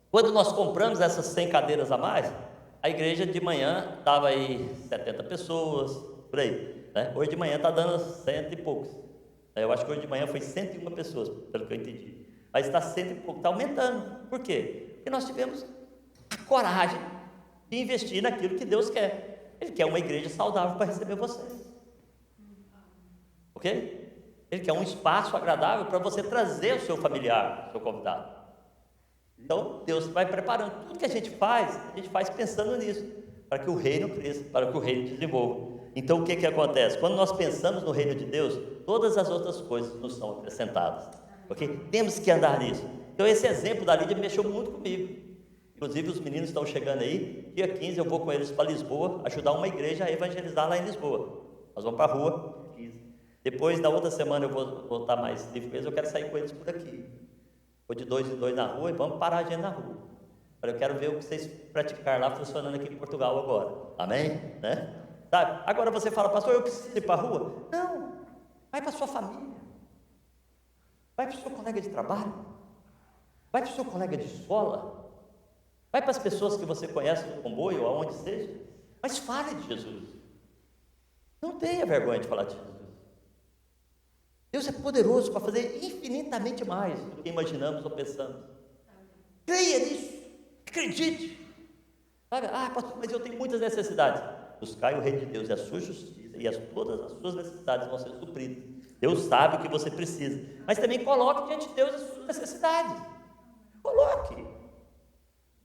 quando nós compramos essas 100 cadeiras a mais, a igreja de manhã estava aí 70 pessoas, por aí. Né? Hoje de manhã está dando 100 e poucos. Eu acho que hoje de manhã foi 101 pessoas, pelo que eu entendi. Mas está 100 e pouco, está aumentando. Por quê? Porque nós tivemos a coragem de investir naquilo que Deus quer. Ele quer uma igreja saudável para receber vocês. Ok? Ele quer um espaço agradável para você trazer o seu familiar, o seu convidado. Então, Deus vai preparando. Tudo que a gente faz pensando nisso, para que o reino cresça, para que o reino desenvolva. Então, o que acontece? Quando nós pensamos no reino de Deus, todas as outras coisas nos são acrescentadas. Ok? Temos que andar nisso. Então, esse exemplo da Lídia mexeu muito comigo. Inclusive, os meninos estão chegando aí. Dia 15 eu vou com eles para Lisboa, ajudar uma igreja a evangelizar lá em Lisboa. Nós vamos para a rua, 15. Depois, da outra semana, eu vou estar mais livre com eles, eu quero sair com eles por aqui. Vou de 2 em 2 na rua e vamos parar a gente na rua. Eu quero ver o que vocês praticar lá funcionando aqui em Portugal agora. Amém? Né? Sabe? Agora você fala: pastor, eu preciso ir para a rua? Não, vai para a sua família, vai para o seu colega de trabalho, vai para o seu colega de escola, vai para as pessoas que você conhece no comboio, aonde seja, mas fale de Jesus. Não tenha vergonha de falar de Jesus. Deus é poderoso para fazer infinitamente mais do que imaginamos ou pensamos. Creia nisso, acredite. Sabe? Pastor, mas eu tenho muitas necessidades. Buscai o reino de Deus e a sua justiça, e todas as suas necessidades vão ser supridas. Deus sabe o que você precisa, mas também coloque diante de Deus as suas necessidades. Coloque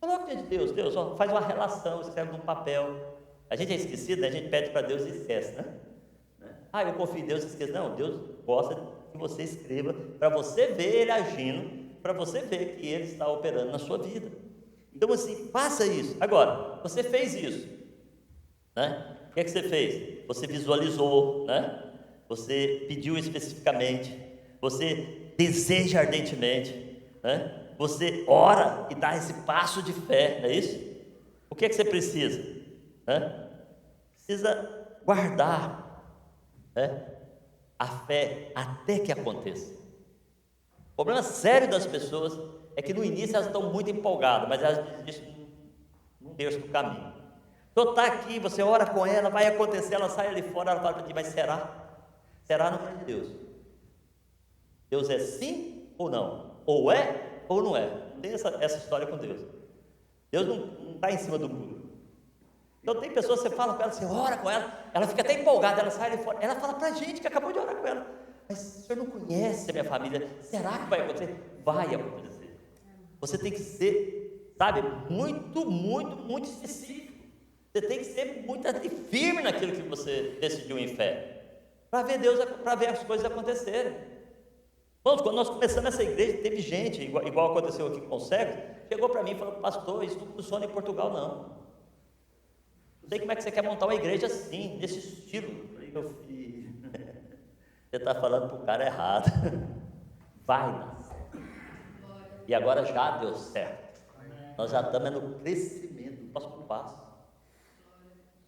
diante de Deus. Deus, faz uma relação, escreve num papel. A gente é esquecido, né? A gente pede para Deus e esquece, né? Eu confio em Deus e esqueço. Não, Deus gosta que você escreva, para você ver Ele agindo, para você ver que Ele está operando na sua vida. Então assim, faça isso. Agora, você fez isso, né? O que é que você fez? Você visualizou, né? Você pediu especificamente, você deseja ardentemente, né? Você ora e dá esse passo de fé, não é isso? O que é que você precisa? Né? Precisa guardar, né, a fé até que aconteça. O problema sério das pessoas é que no início elas estão muito empolgadas, mas elas desistem num terço do caminho. Então está aqui, você ora com ela, vai acontecer, ela sai ali fora, ela fala para ti: mas será? Será no reino de Deus? Deus é sim ou não? Ou é ou não é? Não tem essa história com Deus. Deus não está em cima do muro. Então tem pessoas, você fala com ela, você ora com ela fica até empolgada, ela sai ali fora, ela fala para a gente que acabou de orar com ela, mas o senhor não conhece a minha família, será que vai acontecer? Vai acontecer. Você tem que ser, sabe, muito específico. Você tem que ser muito firme naquilo que você decidiu em fé, para ver Deus, para ver as coisas acontecerem. Bom, quando nós começamos essa igreja, teve gente, igual aconteceu aqui com o cego, chegou para mim e falou: pastor, isso não funciona em Portugal não. Não sei como é que você quer montar uma igreja assim, nesse estilo. Eu falei: meu filho, você está falando para o cara errado. Vai dar certo. E agora já deu certo. Nós já estamos no crescimento, passo por passo.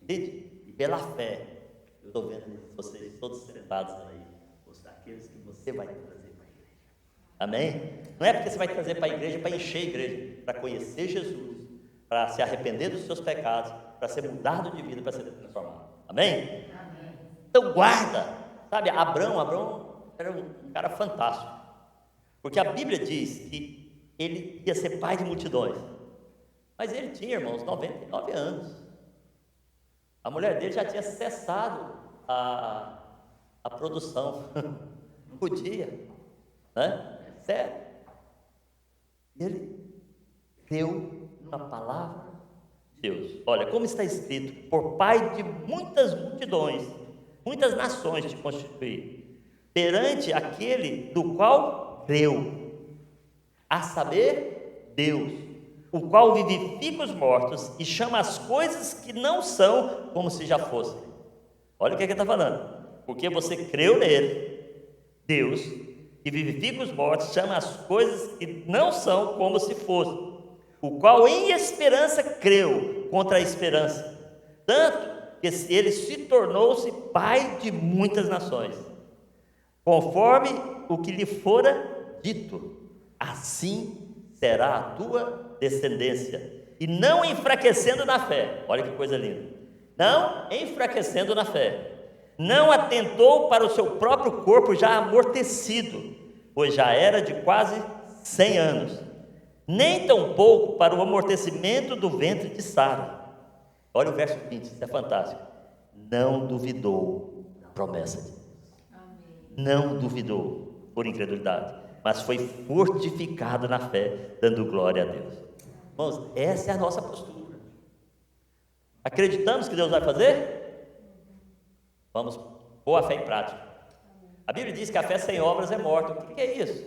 Entende? E pela fé, eu estou vendo vocês todos sentados aí, os daqueles que você vai trazer para a igreja. Amém? Não é porque você vai trazer para a igreja para encher a igreja, para conhecer Jesus, para se arrepender dos seus pecados, para ser mudado de vida, para ser transformado. Amém? Amém. Então guarda, sabe, Abraão era um cara fantástico, porque a Bíblia diz que ele ia ser pai de multidões, mas ele tinha, irmãos, 99 anos. A mulher dele já tinha cessado a produção, não podia, né? Sério. Ele creu na palavra de Deus. Olha, como está escrito: por pai de muitas multidões, muitas nações te constituí, perante aquele do qual creu, a saber, Deus, o qual vivifica os mortos e chama as coisas que não são como se já fossem. Olha o que ele está falando. Porque você creu nele, Deus, que vivifica os mortos, chama as coisas que não são como se fossem, o qual em esperança creu contra a esperança, tanto que ele se tornou-se pai de muitas nações, conforme o que lhe fora dito, assim será a tua descendência, e não enfraquecendo na fé. Olha que coisa linda. Não enfraquecendo na fé, não atentou para o seu próprio corpo já amortecido, pois já era de quase 100 anos, nem tampouco para o amortecimento do ventre de Sara. Olha o verso 20, isso é fantástico. Não duvidou da promessa de Deus. Não duvidou por incredulidade, mas foi fortificado na fé, dando glória a Deus. Irmãos, essa é a nossa postura. Acreditamos que Deus vai fazer? Vamos pôr a fé em prática. A Bíblia diz que a fé sem obras é morta. O que é isso?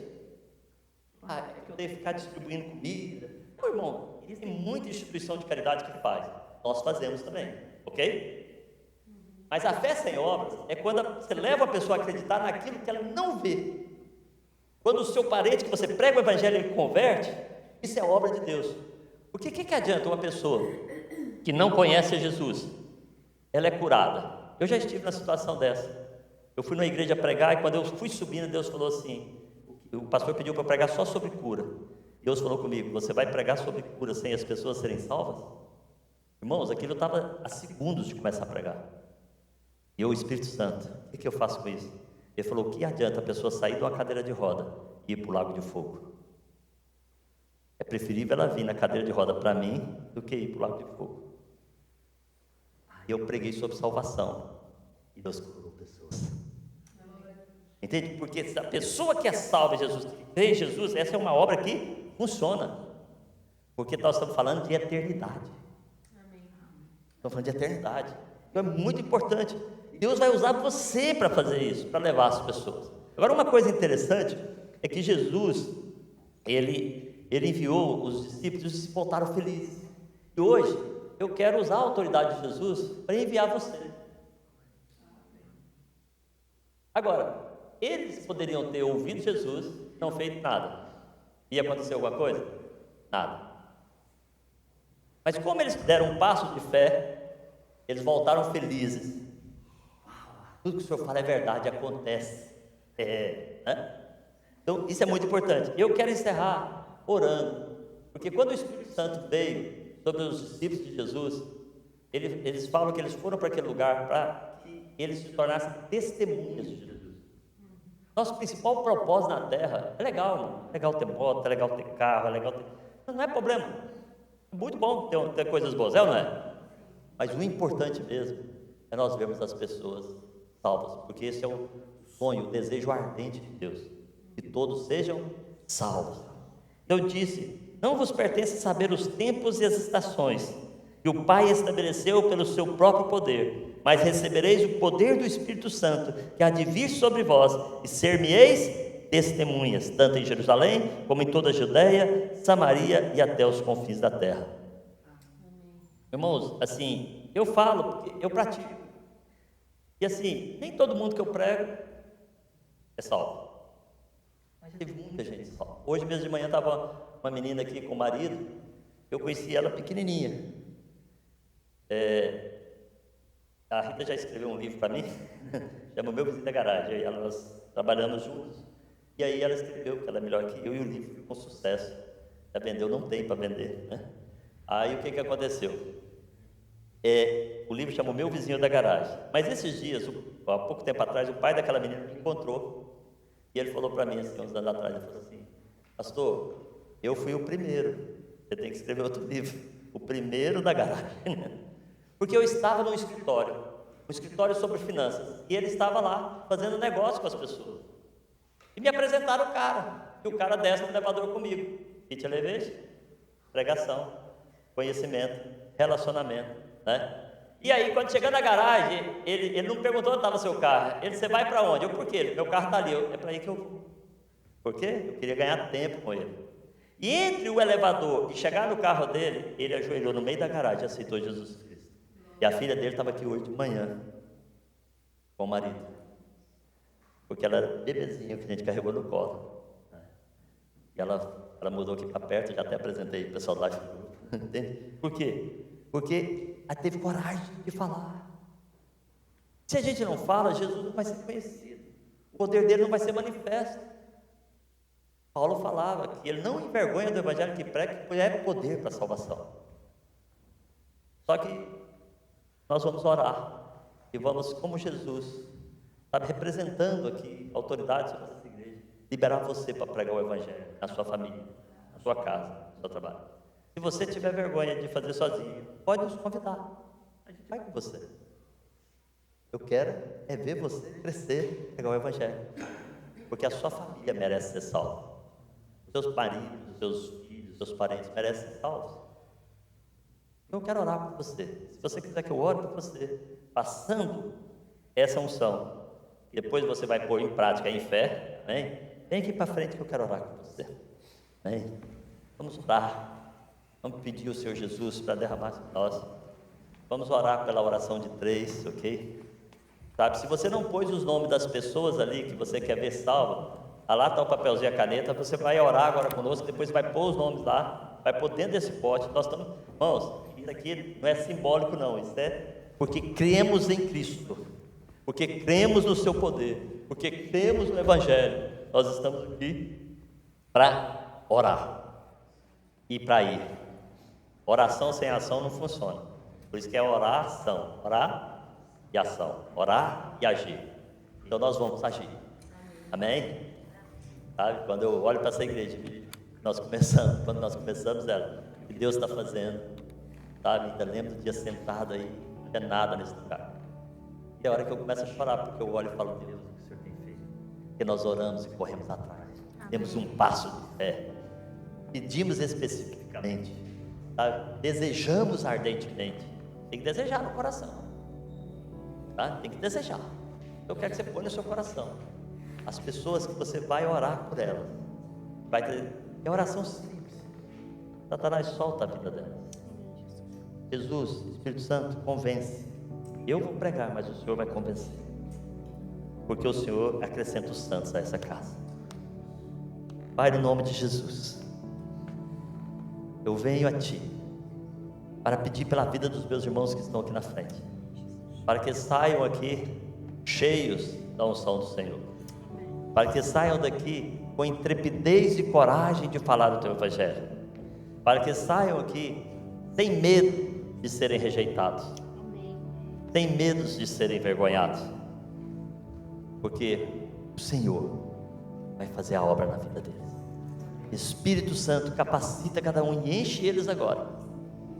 É que eu devo ficar distribuindo comida. Não, irmão, existe muita instituição de caridade que faz. Nós fazemos também, ok? Mas a fé sem obras é quando você leva a pessoa a acreditar naquilo que ela não vê. Quando o seu parente que você prega o evangelho ele converte, isso é obra de Deus. Porque o que adianta uma pessoa que não conhece Jesus? Ela é curada. Eu já estive na situação dessa. Eu fui na igreja pregar e quando eu fui subindo, Deus falou assim, o pastor pediu para pregar só sobre cura. Deus falou comigo: você vai pregar sobre cura sem as pessoas serem salvas? Irmãos, aquilo estava a segundos de começar a pregar. E eu, o Espírito Santo, o que eu faço com isso? Ele falou: o que adianta a pessoa sair de uma cadeira de roda e ir para o lago de fogo? É preferível ela vir na cadeira de roda para mim do que ir para o lago de fogo. Aí eu preguei sobre salvação e Deus curou pessoas. Entende? Porque a pessoa que é salva em Jesus, que crê em Jesus, essa é uma obra que funciona. Porque nós estamos falando de eternidade. Estamos falando de eternidade. Então é muito importante. Deus vai usar você para fazer isso, para levar as pessoas. Agora, uma coisa interessante é que Jesus, ele enviou os discípulos e os discípulos voltaram felizes. E hoje, eu quero usar a autoridade de Jesus para enviar você. Agora, eles poderiam ter ouvido Jesus, não feito nada. Ia acontecer alguma coisa? Nada. Mas como eles deram um passo de fé, eles voltaram felizes. Tudo que o Senhor fala é verdade, acontece. Né? Então, isso é muito importante. Eu quero encerrar orando, porque quando o Espírito Santo veio sobre os discípulos de Jesus, eles falam que eles foram para aquele lugar para que eles se tornassem testemunhas de Jesus. Nosso principal propósito na terra é legal, irmão. É legal ter moto, é legal ter carro, é legal ter... Não é problema. É muito bom ter coisas boas, é ou não é? Mas o importante mesmo é nós vermos as pessoas salvas, porque esse é o sonho, o desejo ardente de Deus, que todos sejam salvos. Eu disse: não vos pertence saber os tempos e as estações que o Pai estabeleceu pelo seu próprio poder, mas recebereis o poder do Espírito Santo, que há de vir sobre vós, e ser-me-eis testemunhas, tanto em Jerusalém, como em toda a Judeia, Samaria e até os confins da terra. Irmãos, assim, eu falo porque eu pratico. E assim, nem todo mundo que eu prego é salvo. Mas teve muita gente salva. Hoje mesmo de manhã estava uma menina aqui com o marido, eu conheci ela pequenininha. A Rita já escreveu um livro para mim, chama O Meu Vizinho da Garagem, aí nós trabalhamos juntos. E aí ela escreveu, que ela é melhor que eu, e o livro ficou um sucesso. Já vendeu, não tem para vender, né? Aí o que aconteceu? O livro chama O Meu Vizinho da Garagem. Mas esses dias, há pouco tempo atrás, o pai daquela menina me encontrou. E ele falou para mim, assim, uns anos atrás, ele falou assim: pastor, eu fui o primeiro, você tem que escrever outro livro, o primeiro da garagem, né? Porque eu estava num escritório, um escritório sobre finanças, e ele estava lá, fazendo negócio com as pessoas. E me apresentaram o cara, e o cara desce no elevador comigo. Pitch Elevation, pregação, conhecimento, relacionamento, né? E aí, quando chegando na garagem, ele não perguntou onde estava o seu carro. Ele: você vai para onde? Eu: por quê? Meu carro está ali. É para aí que eu vou. Por quê? Eu queria ganhar tempo com ele. E entre o elevador e chegar no carro dele, ele ajoelhou no meio da garagem e aceitou Jesus Cristo. E a filha dele estava aqui hoje de manhã, com o marido. Porque ela era bebezinha que a gente carregou no colo. E ela mudou aqui para perto, já até apresentei o pessoal lá. Entende? Por quê? Porque ela teve coragem de falar. Se a gente não fala, Jesus não vai ser conhecido, o poder dele não vai ser manifesto. Paulo falava que ele não envergonha do evangelho que prega, que é poder para a salvação. Só que nós vamos orar e vamos, como Jesus, sabe, representando aqui a autoridade sobre essa igreja, liberar você para pregar o evangelho na sua família, na sua casa, no seu trabalho. Se você tiver vergonha de fazer sozinho, pode nos convidar, a gente vai com você. Eu quero é ver você crescer, pregar o evangelho, porque a sua família merece ser salva. Seus maridos, seus filhos, seus parentes merecem ser salvos. Eu quero orar por você. Se você quiser que eu ore por você, passando essa unção, e depois você vai pôr em prática em fé, amém? Vem aqui para frente que eu quero orar com você, amém? Vamos orar. Vamos pedir ao Senhor Jesus para derramar sobre nós. Vamos orar pela oração de 3, ok? Sabe, se você não pôs os nomes das pessoas ali que você quer ver salvo, lá está o papelzinho e a caneta, você vai orar agora conosco, depois vai pôr os nomes lá, vai pôr dentro desse pote. Nós estamos, irmãos, isso aqui não é simbólico não, isso é porque cremos em Cristo, porque cremos no seu poder, porque cremos no Evangelho. Nós estamos aqui para orar e para ir. Oração sem ação não funciona, por isso que é oração, orar e ação, orar e agir. Então nós vamos agir, amém? Sabe, quando eu olho para essa igreja, quando nós começamos ela, o que Deus está fazendo, sabe, ainda lembro do dia sentado aí, não tinha nada nesse lugar, e é a hora que eu começo a chorar, porque eu olho e falo: Deus, o que o Senhor tem feito? Porque nós oramos e corremos atrás, temos um passo de fé, pedimos especificamente, sabe? Desejamos ardentemente. Tem que desejar no coração, tá? Tem que desejar. Eu quero que você ponha no seu coração as pessoas que você vai orar por elas. É oração simples. Satanás solta a vida delas. Jesus, Espírito Santo, convence. Eu vou pregar, mas o Senhor vai convencer, porque o Senhor acrescenta os santos a essa casa. Pai, no nome de Jesus, eu venho a Ti para pedir pela vida dos meus irmãos que estão aqui na frente, para que saiam aqui cheios da unção do Senhor, para que saiam daqui com intrepidez e coragem de falar do Teu Evangelho, para que saiam aqui sem medo de serem rejeitados, sem medo de serem envergonhados, porque o Senhor vai fazer a obra na vida deles. Espírito Santo, capacita cada um e enche eles agora,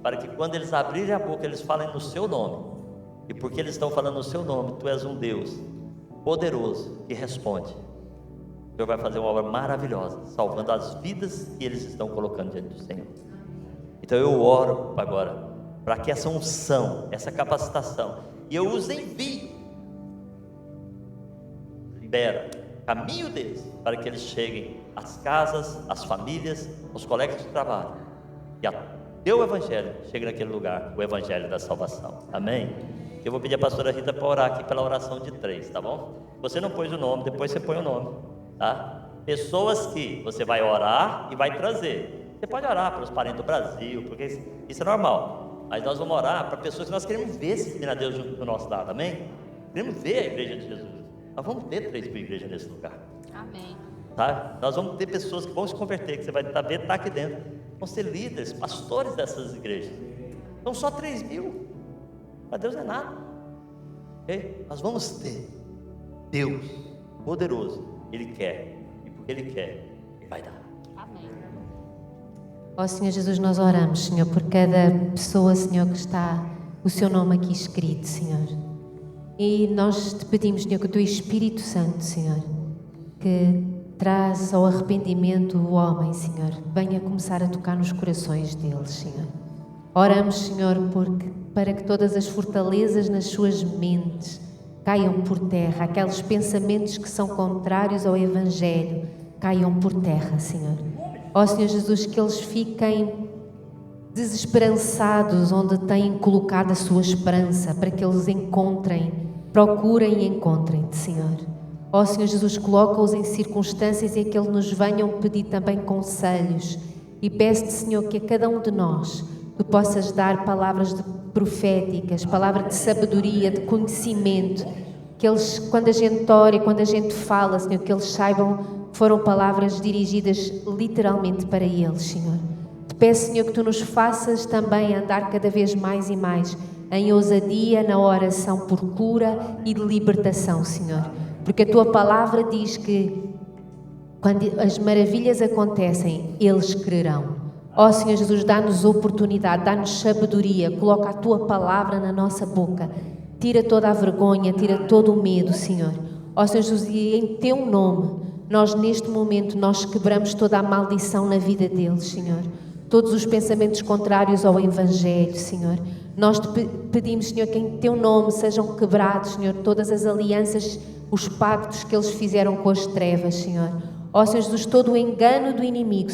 para que quando eles abrirem a boca, eles falem no seu nome. E porque eles estão falando no seu nome, tu és um Deus poderoso que responde. O Senhor vai fazer uma obra maravilhosa, salvando as vidas que eles estão colocando diante do Senhor. Então eu oro agora, para que essa unção, essa capacitação, e eu os envio, libera caminho deles, para que eles cheguem às casas, às famílias, aos colegas de trabalho, e a teu evangelho chegue naquele lugar, o evangelho da salvação. Amém? Eu vou pedir a pastora Rita para orar aqui pela oração de 3, tá bom? Você não pôs o nome, depois você põe o nome, tá? Pessoas que você vai orar e vai trazer. Você pode orar pelos parentes do Brasil, porque isso é normal, mas nós vamos orar para pessoas que nós queremos ver se a Deus do nosso lado, amém? Queremos ver a igreja de Jesus. Nós vamos ter 3 mil igrejas nesse lugar. Amém. Tá? Nós vamos ter pessoas que vão se converter, que você vai ver, tá aqui dentro. Vão ser líderes, pastores dessas igrejas. São só 3 mil. Para Deus é nada. Okay? Nós vamos ter Deus poderoso. Ele quer. E porque Ele quer, Ele vai dar. Amém. Ó Senhor Jesus, nós oramos, Senhor, por cada pessoa, Senhor, que está o seu nome aqui escrito, Senhor. E nós te pedimos, Senhor, que o teu Espírito Santo, Senhor, que traz ao arrependimento o homem, Senhor, venha começar a tocar nos corações deles, Senhor. Oramos, Senhor, para que todas as fortalezas nas suas mentes caiam por terra, aqueles pensamentos que são contrários ao Evangelho caiam por terra, Senhor. Ó Senhor Jesus, que eles fiquem desesperançados onde têm colocado a sua esperança, para que eles procurem e encontrem-te, Senhor. Ó Senhor Jesus, coloca-os em circunstâncias em que eles nos venham pedir também conselhos, e peço-te, Senhor, que a cada um de nós tu possas dar palavras proféticas, palavras de sabedoria, de conhecimento, que eles, quando a gente ora e quando a gente fala, Senhor, que eles saibam que foram palavras dirigidas literalmente para eles, Senhor. Te peço, Senhor, que tu nos faças também andar cada vez mais e mais em ousadia na oração por cura e de libertação, Senhor. Porque a tua palavra diz que quando as maravilhas acontecem, eles crerão. Ó Senhor Jesus, dá-nos oportunidade, dá-nos sabedoria, coloca a tua palavra na nossa boca, tira toda a vergonha, tira todo o medo, Senhor. Ó Senhor Jesus, e em teu nome, nós neste momento, nós quebramos toda a maldição na vida deles, Senhor. Todos os pensamentos contrários ao Evangelho, Senhor. Nós te pedimos, Senhor, que em teu nome sejam quebrados, Senhor, todas as alianças, os pactos que eles fizeram com as trevas, Senhor. Ó Senhor Jesus, todo o engano do inimigo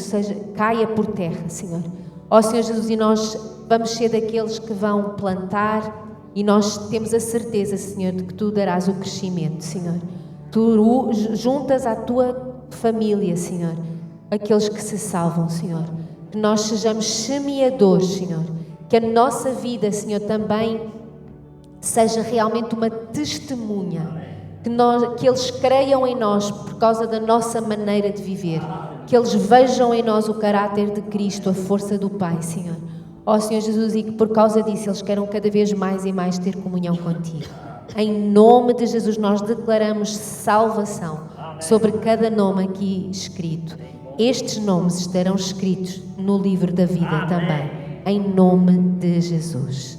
caia por terra, Senhor. Ó Senhor Jesus, e nós vamos ser daqueles que vão plantar, e nós temos a certeza, Senhor, de que tu darás o crescimento, Senhor. Tu juntas à tua família, Senhor, aqueles que se salvam, Senhor. Que nós sejamos semeadores, Senhor. Que a nossa vida, Senhor, também seja realmente uma testemunha. Que eles creiam em nós por causa da nossa maneira de viver. Que eles vejam em nós o caráter de Cristo, a força do Pai, Senhor. Ó Senhor Jesus, e que por causa disso eles queiram cada vez mais e mais ter comunhão contigo. Em nome de Jesus nós declaramos salvação sobre cada nome aqui escrito. Estes nomes estarão escritos no livro da vida também. Em nome de Jesus.